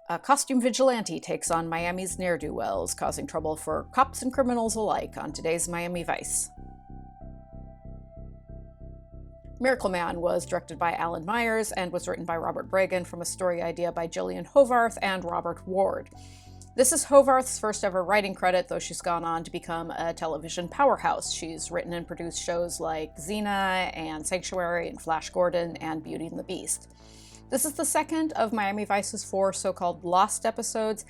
A costume vigilante takes on Miami's ne'er-do-wells, causing trouble for cops and criminals alike on today's Miami Vice. Miracle Man was directed by Alan Myers and was written by Robert Bragan from a story idea by Gillian Hovarth and Robert Ward. This is Hovarth's first ever writing credit, though she's gone on to become a television powerhouse. She's written and produced shows like Xena and Sanctuary and Flash Gordon and Beauty and the Beast. This is the second of Miami Vice's 4 so-called Lost episodes,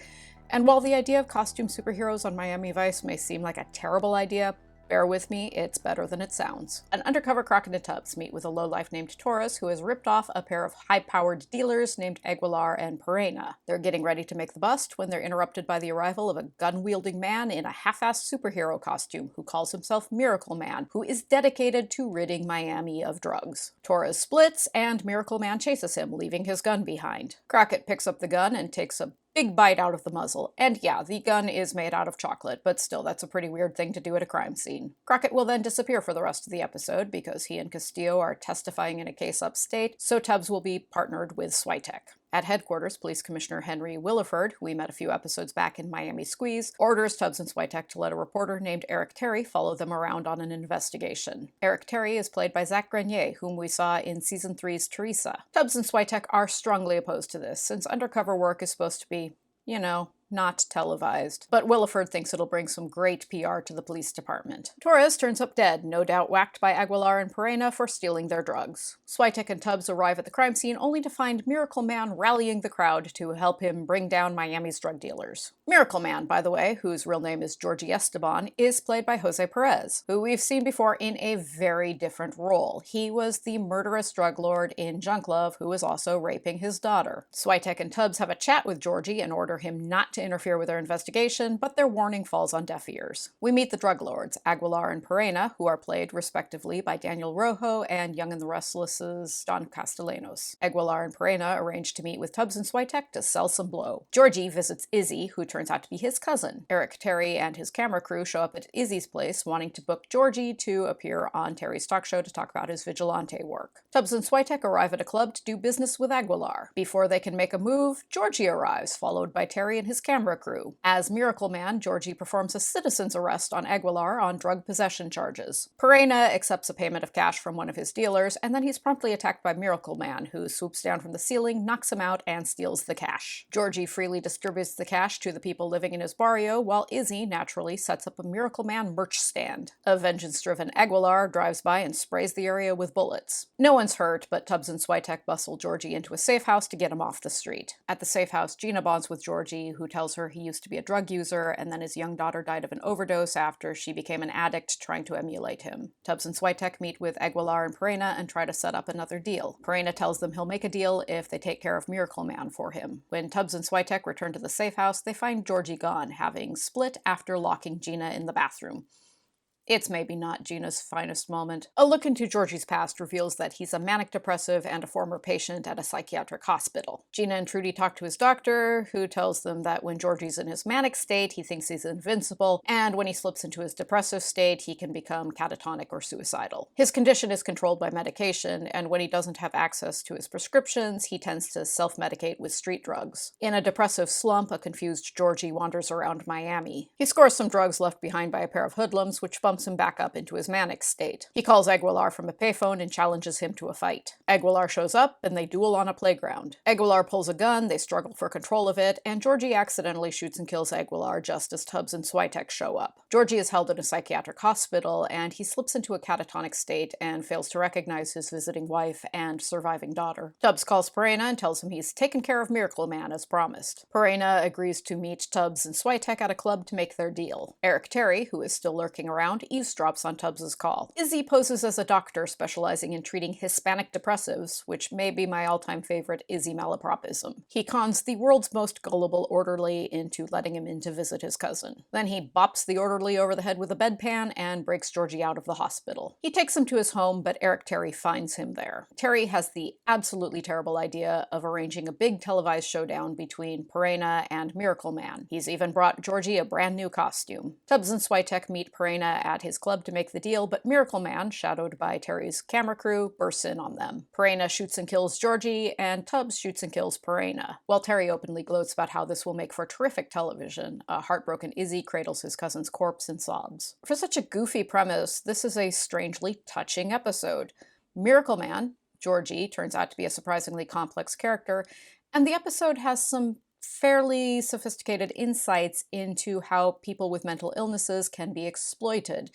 and while the idea of costume superheroes on Miami Vice may seem like a terrible idea, bear with me, it's better than it sounds. An undercover Crockett and Tubbs meet with a lowlife named Torres who has ripped off a pair of high-powered dealers named Aguilar and Perena. They're getting ready to make the bust when they're interrupted by the arrival of a gun-wielding man in a half-assed superhero costume who calls himself Miracle Man, who is dedicated to ridding Miami of drugs. Torres splits, and Miracle Man chases him, leaving his gun behind. Crockett picks up the gun and takes a big bite out of the muzzle. And yeah, the gun is made out of chocolate, but still, that's a pretty weird thing to do at a crime scene. Crockett will then disappear for the rest of the episode because he and Castillo are testifying in a case upstate, so Tubbs will be partnered with Switek. At headquarters, Police Commissioner Henry Williford, who we met a few episodes back in Miami Squeeze, orders Tubbs and Switek to let a reporter named Eric Terry follow them around on an investigation. Eric Terry is played by Zach Grenier, whom we saw in Season 3's Teresa. Tubbs and Switek are strongly opposed to this, since undercover work is supposed to be, not televised. But Williford thinks it'll bring some great PR to the police department. Torres turns up dead, no doubt whacked by Aguilar and Perena for stealing their drugs. Switek and Tubbs arrive at the crime scene only to find Miracle Man rallying the crowd to help him bring down Miami's drug dealers. Miracle Man, by the way, whose real name is Georgie Esteban, is played by Jose Perez, who we've seen before in a very different role. He was the murderous drug lord in Junk Love who was also raping his daughter. Switek and Tubbs have a chat with Georgie and order him not to interfere with their investigation, but their warning falls on deaf ears. We meet the drug lords, Aguilar and Perena, who are played respectively by Daniel Rojo and Young and the Restless's John Castellanos. Aguilar and Perena arrange to meet with Tubbs and Switek to sell some blow. Georgie visits Izzy, who turns out to be his cousin. Eric Terry and his camera crew show up at Izzy's place, wanting to book Georgie to appear on Terry's talk show to talk about his vigilante work. Tubbs and Switek arrive at a club to do business with Aguilar. Before they can make a move, Georgie arrives, followed by Terry and his camera crew. As Miracle Man, Georgie performs a citizen's arrest on Aguilar on drug possession charges. Perena accepts a payment of cash from one of his dealers, and then he's promptly attacked by Miracle Man, who swoops down from the ceiling, knocks him out, and steals the cash. Georgie freely distributes the cash to the people living in his barrio, while Izzy naturally sets up a Miracle Man merch stand. A vengeance-driven Aguilar drives by and sprays the area with bullets. No one's hurt, but Tubbs and Switek bustle Georgie into a safe house to get him off the street. At the safe house, Gina bonds with Georgie, who tells her he used to be a drug user, and then his young daughter died of an overdose after she became an addict trying to emulate him. Tubbs and Switek meet with Aguilar and Perena and try to set up another deal. Perena tells them he'll make a deal if they take care of Miracle Man for him. When Tubbs and Switek return to the safe house, they find Georgie gone, having split after locking Gina in the bathroom. It's maybe not Gina's finest moment. A look into Georgie's past reveals that he's a manic depressive and a former patient at a psychiatric hospital. Gina and Trudy talk to his doctor, who tells them that when Georgie's in his manic state, he thinks he's invincible, and when he slips into his depressive state, he can become catatonic or suicidal. His condition is controlled by medication, and when he doesn't have access to his prescriptions, he tends to self-medicate with street drugs. In a depressive slump, a confused Georgie wanders around Miami. He scores some drugs left behind by a pair of hoodlums, which bumps him back up into his manic state. He calls Aguilar from a payphone and challenges him to a fight. Aguilar shows up, and they duel on a playground. Aguilar pulls a gun, they struggle for control of it, and Georgie accidentally shoots and kills Aguilar just as Tubbs and Switek show up. Georgie is held in a psychiatric hospital, and he slips into a catatonic state and fails to recognize his visiting wife and surviving daughter. Tubbs calls Perena and tells him he's taken care of Miracle Man as promised. Perena agrees to meet Tubbs and Switek at a club to make their deal. Eric Terry, who is still lurking around, eavesdrops on Tubbs's call. Izzy poses as a doctor specializing in treating Hispanic depressives, which may be my all-time favorite Izzy malapropism. He cons the world's most gullible orderly into letting him in to visit his cousin. Then he bops the orderly over the head with a bedpan and breaks Georgie out of the hospital. He takes him to his home, but Eric Terry finds him there. Terry has the absolutely terrible idea of arranging a big televised showdown between Perena and Miracle Man. He's even brought Georgie a brand new costume. Tubbs and Switek meet Perena at at his club to make the deal, but Miracle Man, shadowed by Terry's camera crew, bursts in on them. Perena shoots and kills Georgie, and Tubbs shoots and kills Perena. While Terry openly gloats about how this will make for terrific television, a heartbroken Izzy cradles his cousin's corpse and sobs. For such a goofy premise, this is a strangely touching episode. Miracle Man, Georgie, turns out to be a surprisingly complex character, and the episode has some fairly sophisticated insights into how people with mental illnesses can be exploited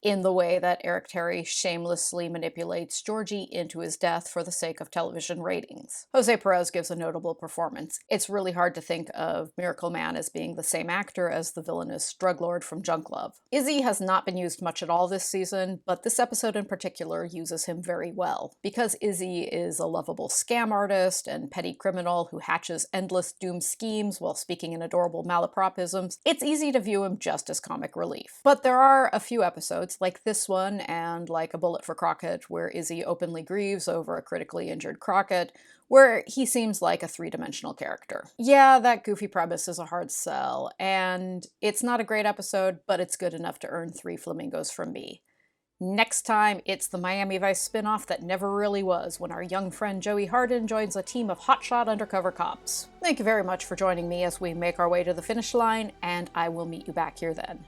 in the way that Eric Terry shamelessly manipulates Georgie into his death for the sake of television ratings. Jose Perez gives a notable performance. It's really hard to think of Miracle Man as being the same actor as the villainous drug lord from Junk Love. Izzy has not been used much at all this season, but this episode in particular uses him very well. Because Izzy is a lovable scam artist and petty criminal who hatches endless doomed schemes while speaking in adorable malapropisms, it's easy to view him just as comic relief. But there are a few episodes, like this one and like A Bullet for Crockett, where Izzy openly grieves over a critically injured Crockett, where he seems like a three-dimensional character. Yeah, that goofy premise is a hard sell, and it's not a great episode, but it's good enough to earn 3 flamingos from me. Next time, it's the Miami Vice spinoff that never really was, when our young friend Joey Harden joins a team of hotshot undercover cops. Thank you very much for joining me as we make our way to the finish line, and I will meet you back here then.